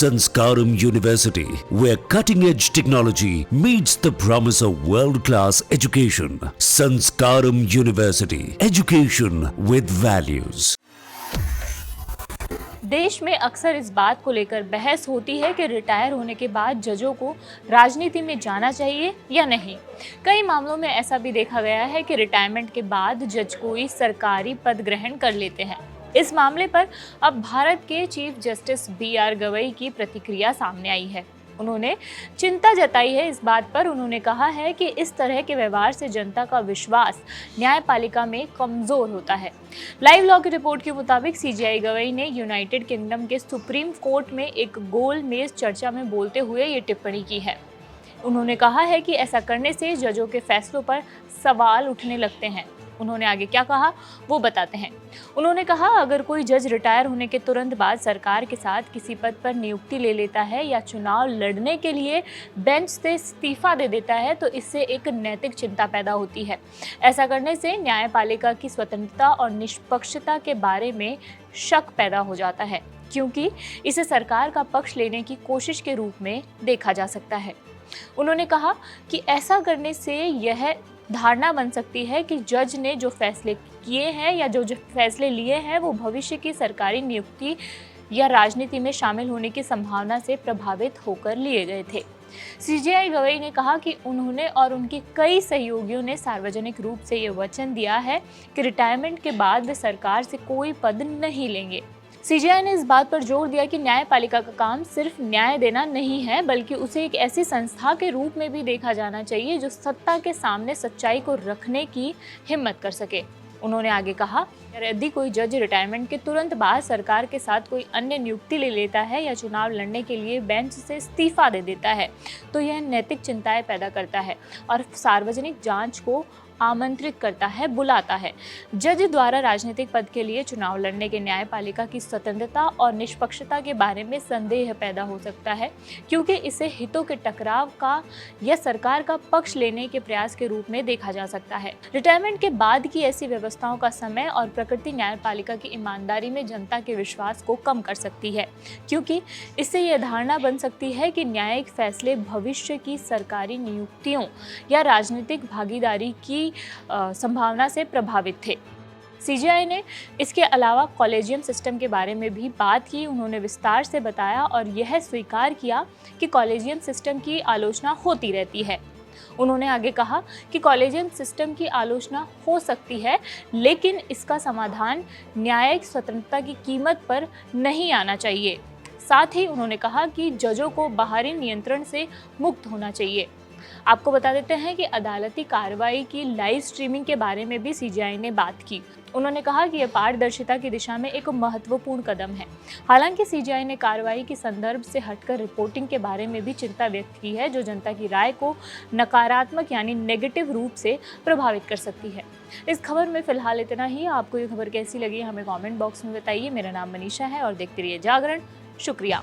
Sanskaram University, where cutting-edge technology meets the promise of world-class education. Sanskaram University, education with values. देश में अक्सर इस बात को लेकर बहस होती है कि रिटायर होने के बाद जजों को राजनीति में जाना चाहिए या नहीं। कई मामलों में ऐसा भी देखा गया है कि रिटायरमेंट के बाद जज कोई सरकारी पद ग्रहण कर लेते हैं। इस मामले पर अब भारत के चीफ जस्टिस बी.आर. गवई की प्रतिक्रिया सामने आई है। उन्होंने चिंता जताई है इस बात पर। उन्होंने कहा है कि इस तरह के व्यवहार से जनता का विश्वास न्यायपालिका में कमजोर होता है। लाइव लॉ की रिपोर्ट के मुताबिक सीजेआई गवई ने यूनाइटेड किंगडम के सुप्रीम कोर्ट में एक गोल मेज चर्चा में बोलते हुए ये टिप्पणी की है। उन्होंने कहा है कि ऐसा करने से जजों के फैसलों पर सवाल उठने लगते हैं। उन्होंने आगे क्या कहा वो बताते हैं। उन्होंने कहा, अगर कोई जज रिटायर होने के तुरंत बाद सरकार के साथ किसी पद पर नियुक्ति ले लेता है या चुनाव लड़ने के लिए बेंच से इस्तीफा दे देता है तो इससे एक नैतिक चिंता पैदा होती है। ऐसा करने से न्यायपालिका की स्वतंत्रता और निष्पक्षता के बारे में शक पैदा हो जाता है, क्योंकि इसे सरकार का पक्ष लेने की कोशिश के रूप में देखा जा सकता है। उन्होंने कहा कि ऐसा करने से यह धारणा बन सकती है कि जज ने जो फैसले किए हैं या जो फैसले लिए हैं वो भविष्य की सरकारी नियुक्ति या राजनीति में शामिल होने की संभावना से प्रभावित होकर लिए गए थे। सीजेआई गवई ने कहा कि उन्होंने और उनके कई सहयोगियों ने सार्वजनिक रूप से ये वचन दिया है कि रिटायरमेंट के बाद वे सरकार से कोई पद नहीं लेंगे। सीजेआई ने इस बात पर जोर दिया कि न्यायपालिका का काम सिर्फ न्याय देना नहीं है, बल्कि उसे एक ऐसी संस्था के रूप में भी देखा जाना चाहिए जो सत्ता के सामने सच्चाई को रखने की हिम्मत कर सके। उन्होंने आगे कहा, यदि कोई जज रिटायरमेंट के तुरंत बाद सरकार के साथ कोई अन्य नियुक्ति ले लेता है या चुनाव लड़ने के लिए बेंच से इस्तीफा दे देता है तो यह नैतिक चिंताएं पैदा करता है और सार्वजनिक जांच को आमंत्रित करता है, बुलाता है। जज द्वारा राजनीतिक पद के लिए चुनाव लड़ने के न्यायपालिका की स्वतंत्रता और निष्पक्षता के बारे में संदेह पैदा हो सकता है, क्योंकि इसे हितों के टकराव का या सरकार का पक्ष लेने के प्रयास के रूप में देखा जा सकता है। रिटायरमेंट के बाद की ऐसी व्यवस्थाओं का समय और प्रकृति न्यायपालिका की ईमानदारी में जनता के विश्वास को कम कर सकती है, क्योंकि इससे यह धारणा बन सकती है कि न्यायिक फैसले भविष्य की सरकारी नियुक्तियों या राजनीतिक भागीदारी की संभावना से प्रभावित थे। सीजेआई ने इसके अलावा कॉलेजियम सिस्टम के बारे में भी बात की। उन्होंने विस्तार से बताया और यह स्वीकार किया कि कॉलेजियम सिस्टम की आलोचना होती रहती है। उन्होंने आगे कहा कि कॉलेजियम सिस्टम की आलोचना हो सकती है, लेकिन इसका समाधान न्यायिक स्वतंत्रता की कीमत पर नहीं आना चाहिए। साथ ही उन्होंने कहा कि जजों को बाहरी नियंत्रण से मुक्त होना चाहिए। आपको बता देते हैं कि अदालती कार्रवाई की लाइव स्ट्रीमिंग के बारे में भी सीजेआई ने बात की। उन्होंने कहा कि यह पारदर्शिता की दिशा में एक महत्वपूर्ण कदम है। हालांकि सीजेआई ने कार्रवाई के संदर्भ से हटकर रिपोर्टिंग के बारे में भी चिंता व्यक्त की है, जो जनता की राय को नकारात्मक यानी नेगेटिव रूप से प्रभावित कर सकती है। इस खबर में फिलहाल इतना ही। आपको ये खबर कैसी लगी हमें कॉमेंट बॉक्स में बताइए। मेरा नाम मनीषा है और देखते रहिए जागरण। शुक्रिया।